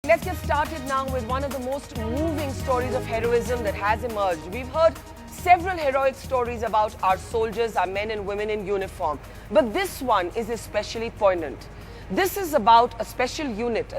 Let's get started now with one of the most moving stories of heroism that has emerged. We've heard several heroic stories about our soldiers, our men and women in uniform. But this one is especially poignant. This is about a special unit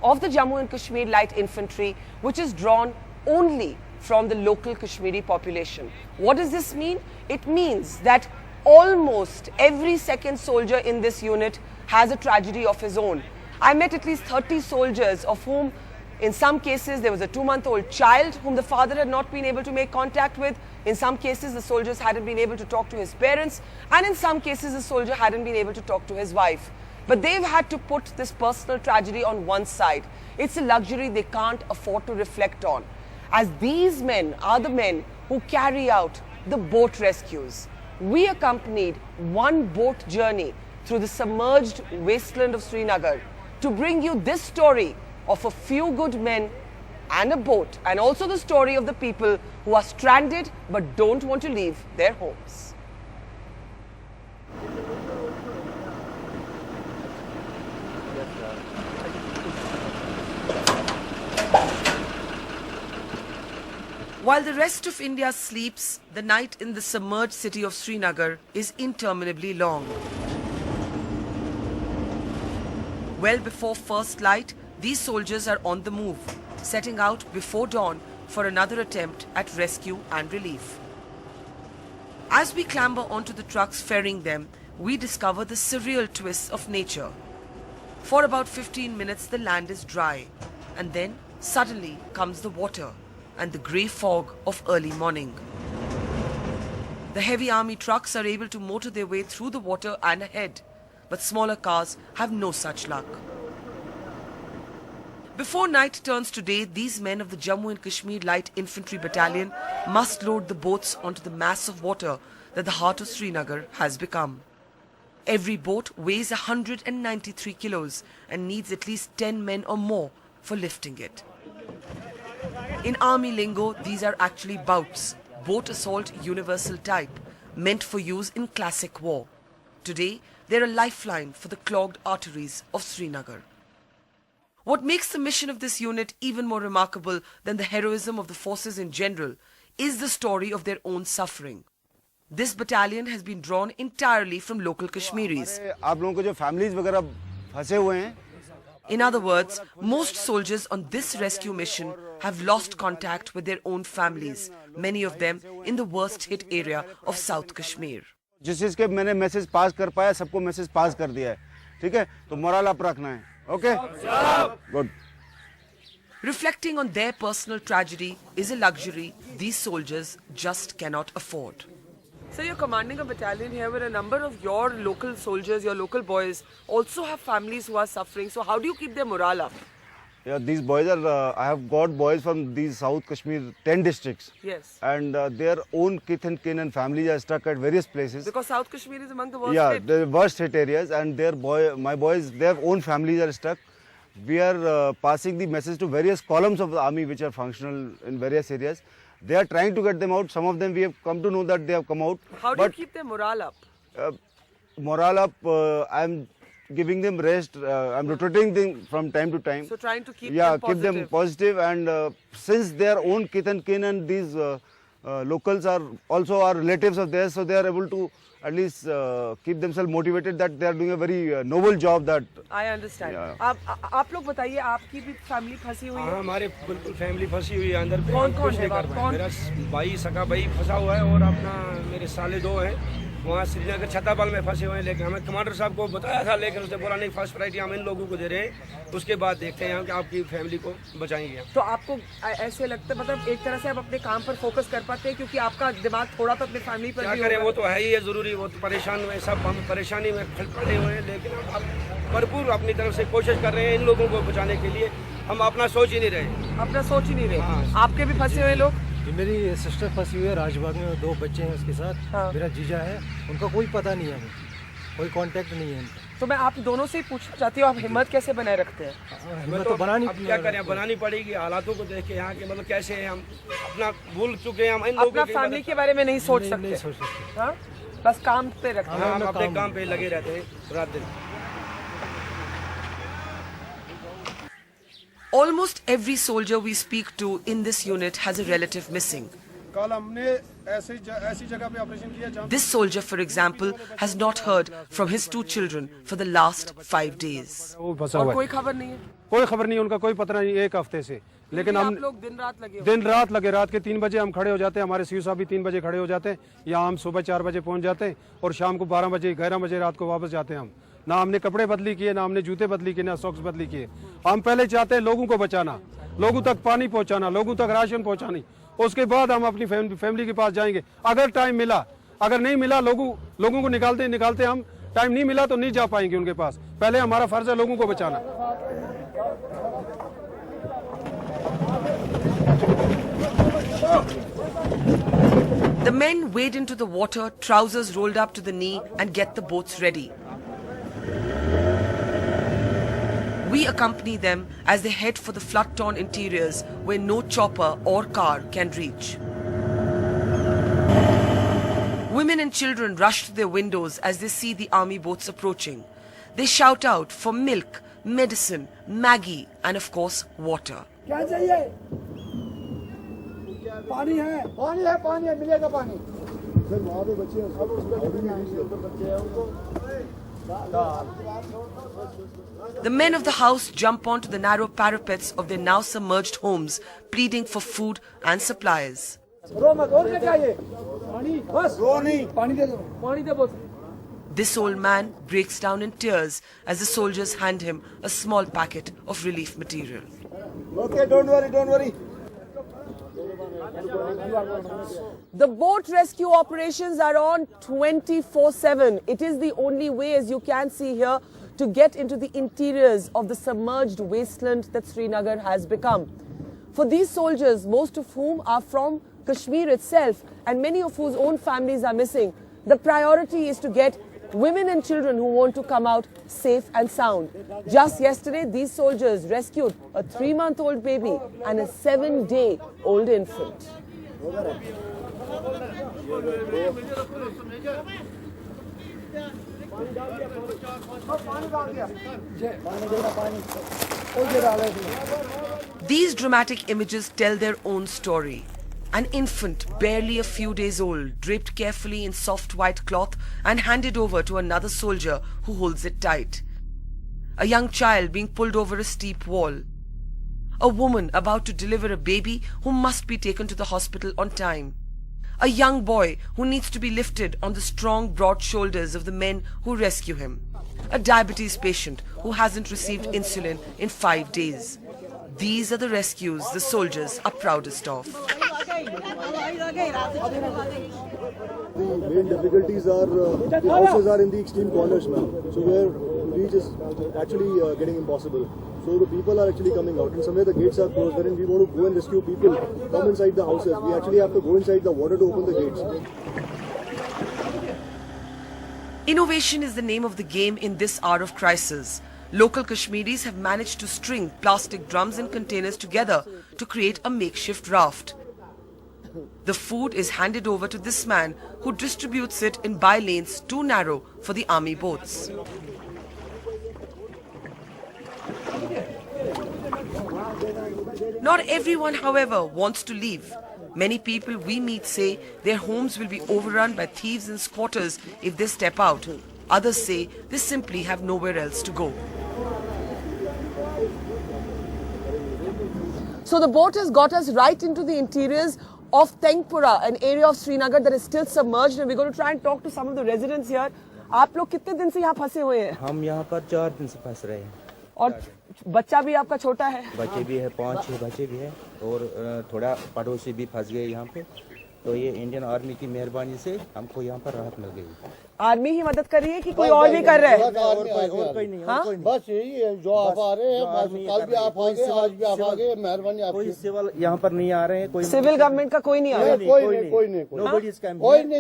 of the Jammu and Kashmir Light Infantry, which is drawn only from the local Kashmiri population. What does this mean? It means that almost every second soldier in this unit has a tragedy of his own. I met at least 30 soldiers, of whom in some cases there was a 2-month-old child whom the father had not been able to make contact with. In some cases the soldiers hadn't been able to talk to his parents, and in some cases the soldier hadn't been able to talk to his wife. But they've had to put this personal tragedy on one side. It's a luxury they can't afford to reflect on, as these men are the men who carry out the boat rescues. We accompanied one boat journey through the submerged wasteland of Srinagar to bring you this story of a few good men and a boat, and also the story of the people who are stranded but don't want to leave their homes. While the rest of India sleeps, the night in the submerged city of Srinagar is interminably long. Well before first light, these soldiers are on the move, setting out before dawn for another attempt at rescue and relief. As we clamber onto the trucks ferrying them, we discover the surreal twists of nature. For about 15 minutes, the land is dry, and then suddenly comes the water and the grey fog of early morning. The heavy army trucks are able to motor their way through the water and ahead, but smaller cars have no such luck. Before night turns to day, these men of the Jammu and Kashmir Light Infantry Battalion must load the boats onto the mass of water that the heart of Srinagar has become. Every boat weighs 193 kilos and needs at least 10 men or more for lifting it. In army lingo, these are actually bouts, boat assault universal type, meant for use in classic war. Today, they're a lifeline for the clogged arteries of Srinagar. What makes the mission of this unit even more remarkable than the heroism of the forces in general is the story of their own suffering. This battalion has been drawn entirely from local Kashmiris. In other words, most soldiers on this rescue mission have lost contact with their own families, many of them in the worst hit area of South Kashmir. जिस चीज के मैंने message pass कर पाया, सबको message pass कर दिया है, ठीक है? तो मोरल अप रखना है, okay? Good. Reflecting on their personal tragedy is a luxury these soldiers just cannot afford. So you're commanding a battalion here where a number of your local soldiers, your local boys, also have families who are suffering. So how do you keep their morale up? Yeah, these boys are, I have got boys from these South Kashmir 10 districts. Yes. And their own kith and kin and families are stuck at various places. Because South Kashmir is among the worst hit. hit. The worst hit areas, and my boys, their own families are stuck. We are passing the message to various columns of the army which are functional in various areas. They are trying to get them out. Some of them we have come to know that they have come out. How do you keep their morale up? Morale up, I am giving them rest. I'm rotating them from time to time. So trying to keep them positive. Keep them positive. And since their own kith and kin and these locals are also our relatives of theirs, so they are able to at least keep themselves motivated that they are doing a very noble job. That I understand. Yeah. आप लोग बताइए, आपकी भी family फंसी हुई है? हमारे बिल्कुल फैमिली फंसी हुई है अंदर पे. कौन है? मेरा भाई, सका भाई फंसा हुआ है, और अपना मेरे साले 2 हैं वहाँ श्रीनगर छत्तापाल में फंसे हुए हैं. लेकिन हमें कमांडर साहब को बताया था, लेकिन उसने बोला नहीं, फर्स्ट प्रायोरिटी हम इन लोगों को दे रहे हैं, उसके बाद देखते हैं कि आपकी फैमिली को बचाएंगे. तो आपको ऐसे लगता है, मतलब एक तरह से आप अपने काम पर फोकस कर पाते हैं, क्योंकि आपका दिमाग थोड़ा तो अपनी फैमिली पर क्या करें, वो तो है ही है जरूरी. वो तो परेशान हुए, सब हम परेशानी में पड़े हुए हैं, लेकिन अब भरपूर अपनी तरफ से कोशिश कर रहे हैं इन लोगों को बचाने के लिए. हम अपना सोच ही नहीं रहे. अपना सोच ही नहीं रहे. हाँ. आपके भी फंसे हुए लोग? मेरी सिस्टर फंसी हुई है राजबाग में, 2 बच्चे हैं उसके साथ. हाँ. मेरा जीजा है, उनका कोई पता नहीं है, हमें कोई कांटेक्ट नहीं है उनका. तो मैं आप दोनों से ही पूछना चाहती हूँ, आप हिम्मत कैसे बनाए रखते हैं? हिम्मत तो बनानी, अब क्या करें, बनानी पड़ेगी हालातों को देख के. यहाँ के मतलब कैसे हैं, हम अपना भूल चुके हैं, हम इन लोगों अपना फैमिली के बारे में नहीं सोच सकते. हाँ, बस काम पे रखते हैं. हम अपने काम पे लगे रहते हैं रात दिन. Almost every soldier we speak to in this unit has a relative missing. This soldier, for example, has not heard from his 2 children for the last 5 days. और कोई खबर नहीं है? कोई खबर नहीं, उनका कोई पता नहीं 1 हफ्ते से। लेकिन हम लोग दिन रात लगे, रात के 3 बजे हम खड़े हो जाते हैं, हमारे सीओ साहब भी 3 बजे खड़े हो जाते हैं, यहाँ हम सुबह 4 बजे पहुंच जाते हैं और शाम को 12 बजे 11 बजे रात को वापस जाते हैं। हम ना हमने कपड़े बदली किए, ना हमने जूते बदली किए, ना सॉक्स बदली किए। हम पहले चाहते हैं लोगों को बचाना, लोगों तक पानी पहुंचाना, लोगों तक राशन पहुंचानी, उसके बाद हम अपनी फैमिली के पास जाएंगे अगर टाइम मिला। अगर नहीं मिला, लोगों को निकालते हम, टाइम नहीं मिला तो नहीं जा पाएंगे उनके पास। पहले हमारा फर्ज है लोगों को बचाना। The men wade into the water, trousers rolled up to the knee, and get the boats ready. We accompany them as they head for the flood-torn interiors where no chopper or car can reach. Women and children rush to their windows as they see the army boats approaching. They shout out for milk, medicine, Maggie, and of course, water. The men of the house jump onto the narrow parapets of their now submerged homes, pleading for food and supplies. This old man breaks down in tears as the soldiers hand him a small packet of relief material. Okay, don't worry. The boat rescue operations are on 24/7. It is the only way, as you can see here, to get into the interiors of the submerged wasteland that Srinagar has become. For these soldiers, most of whom are from Kashmir itself and many of whose own families are missing, the priority is to get women and children who want to come out safe and sound. Just yesterday, these soldiers rescued a 3-month-old baby and a 7-day-old infant. These dramatic images tell their own story. An infant, barely a few days old, draped carefully in soft white cloth and handed over to another soldier who holds it tight. A young child being pulled over a steep wall. A woman about to deliver a baby who must be taken to the hospital on time. A young boy who needs to be lifted on the strong, broad shoulders of the men who rescue him. A diabetes patient who hasn't received insulin in 5 days. These are the rescues the soldiers are proudest of. The main difficulties are the houses are in the extreme corners now, so where reach is actually getting impossible. So the people are actually coming out, and somewhere the gates are closed. Wherein we want to go and rescue people, come inside the houses. We actually have to go inside the water to open the gates. Innovation is the name of the game in this hour of crisis. Local Kashmiris have managed to string plastic drums and containers together to create a makeshift raft. The food is handed over to this man who distributes it in by-lanes too narrow for the army boats. Not everyone, however, wants to leave. Many people we meet say their homes will be overrun by thieves and squatters if they step out. Others say they simply have nowhere else to go. So the boat has got us right into the interiors of Tengpura, an area of Srinagar that is still submerged, and we're going to try and talk to some of the residents here. आप लोग कितने दिन से यहाँ फंसे हुए हैं? हम यहाँ पर 4 दिन से फंस रहे हैं। और बच्चा भी आपका छोटा है? बच्चे भी है, 5-6 बच्चे भी है, और थोड़ा पड़ोसी भी फंस गए यहाँ पे। तो ये इंडियन आर्मी की मेहरबानी से हमको यहाँ पर राहत मिल गई। आर्मी ही मदद कर रही है कि कोई और भी कर रहा है? और कोई नहीं, हाँ? बस यही है जो आप आ रहे हैं, कल भी आप आ गए, आज भी आप आ गए, मेहरबानी आपकी। कोई सिविल यहाँ पर नहीं आ रहे हैं, कोई सिविल गवर्नमेंट का कोई नहीं आ रहा है? कोई नहीं, कोई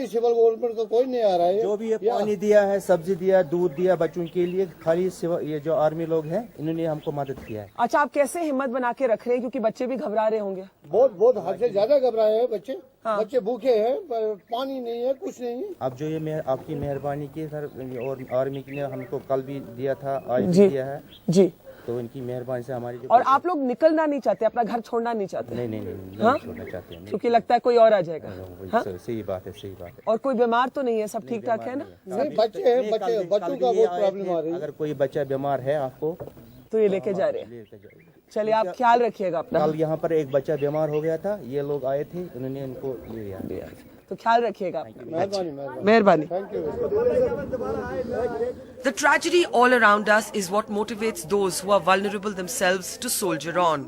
सिविल गवर्नमेंट का कोई नहीं आ रहा है। जो भी ये पानी दिया है, सब्जी दिया, दूध दिया बच्चों के लिए, खाली ये जो आर्मी लोग हैं इन्होंने हमको मदद किया है। अच्छा, आप कैसे हिम्मत बना के रख रहे हैं, क्योंकि बच्चे भी घबरा रहे होंगे? बहुत हद से ज्यादा घबराए हैं बच्चे। बच्चे भूखे हैं, पानी नहीं है, कुछ नहीं है। अब जो ये आपकी मेहरबानी की सर, और आर्मी ने हमको कल भी दिया था, आज भी दिया है जी। तो इनकी मेहरबानी से हमारी और आप लोग निकलना नहीं चाहते, अपना घर छोड़ना नहीं चाहते? नहीं छोड़ना चाहते हैं। क्योंकि लगता है कोई और आ जाएगा। सही बात है। और कोई बीमार तो नहीं है, सब ठीक ठाक है ना? नहीं, बच्चे हैं, बच्चों का बहुत प्रॉब्लम आ रही है। अगर कोई बच्चा बीमार है आपको तो ये लेके जा रहे हैं। चलिए, आप ख्याल रखिएगा अपना। कल यहाँ पर एक बच्चा बीमार हो गया था, ये लोग आए थे, उन्होंने इनको ले लिया। तो ख्याल रखिएगा। मेहरबानी। The tragedy all around us is what motivates those who are vulnerable themselves to soldier on.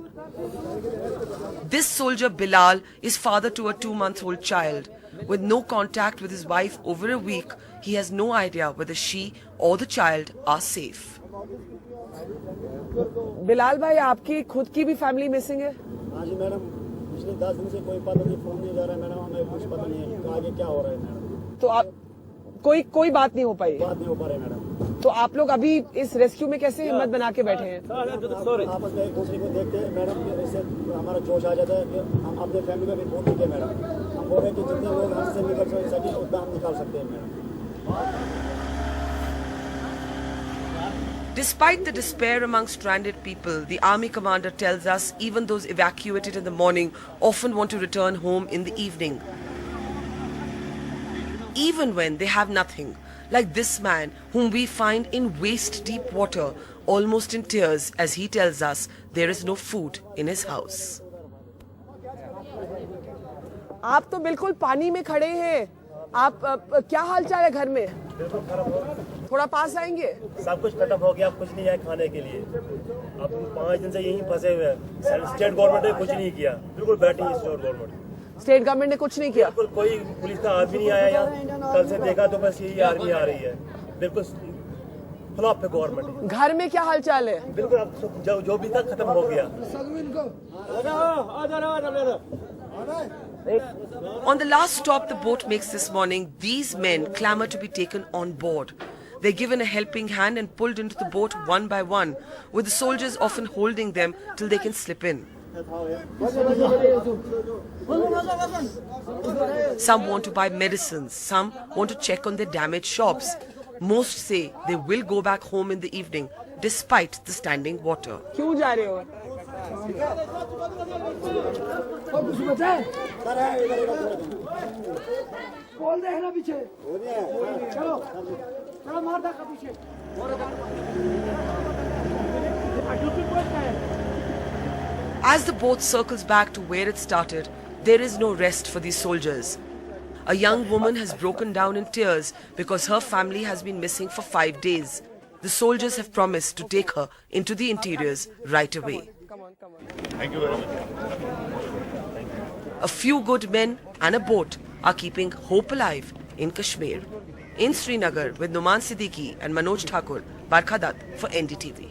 This soldier Bilal is father to a 2-month-old child. With no contact with his wife over a week, he has no idea whether she or the child are safe. Bilal भाई, आपकी खुद की भी family missing है? हाँ जी madam, पिछले 10 दिन से कोई पता नहीं, फोन नहीं जा रहा है मैडम, हमें कुछ पता नहीं है आगे क्या हो रहा है मैडम। तो आप कोई बात नहीं हो पाई? बात नहीं हो पा रही मैडम। तो आप लोग अभी इस रेस्क्यू में कैसे हिम्मत बना के बैठे हैं? आपस में एक दूसरे को देखते हैं मैडम, इससे हमारा जोश आ जाता है कि हम अपने फैमिली में भी फोन नहीं किया मैडम। हम बोल रहे हैं कि जितने लोग हमसे निकल सके उतना हम निकाल सकते हैं madam. Despite the despair among stranded people, the army commander tells us even those evacuated in the morning often want to return home in the evening. Even when they have nothing, like this man whom we find in waist-deep water, almost in tears as he tells us there is no food in his house. आप तो बिल्कुल पानी में खड़े हैं। आप क्या हाल चाल है घर में? थोड़ा पास आएंगे? सब कुछ खत्म हो गया, कुछ नहीं है खाने के लिए। अब 5 दिन से यहीं फंसे हुए हैं। स्टेट गवर्नमेंट ने कुछ नहीं किया, बिल्कुल बैठी है स्टेट गवर्नमेंट। स्टेट गवर्नमेंट ने कुछ नहीं किया? बिल्कुल कोई पुलिस का आदमी नहीं आया यहाँ। कल से देखा तो बस यही आर्मी आ रही है, बिल्कुल फ्लॉप है गवर्नमेंट। घर में क्या हाल चाल है? बिल्कुल अब जो भी था खत्म हो गया। On the last stop the boat makes this morning, these men clamor to be taken on board. They're given a helping hand and pulled into the boat one by one, with the soldiers often holding them till they can slip in. Some want to buy medicines, some want to check on their damaged shops. Most say they will go back home in the evening despite the standing water. क्यों जा रहे हो? As the boat circles back to where it started, there is no rest for these soldiers. A young woman has broken down in tears because her family has been missing for 5 days. The soldiers have promised to take her into the interiors right away. Thank you very much. A few good men and a boat are keeping hope alive in Kashmir. In Srinagar with Numan Siddiqui and Manoj Thakur, Barkha Dutt for NDTV.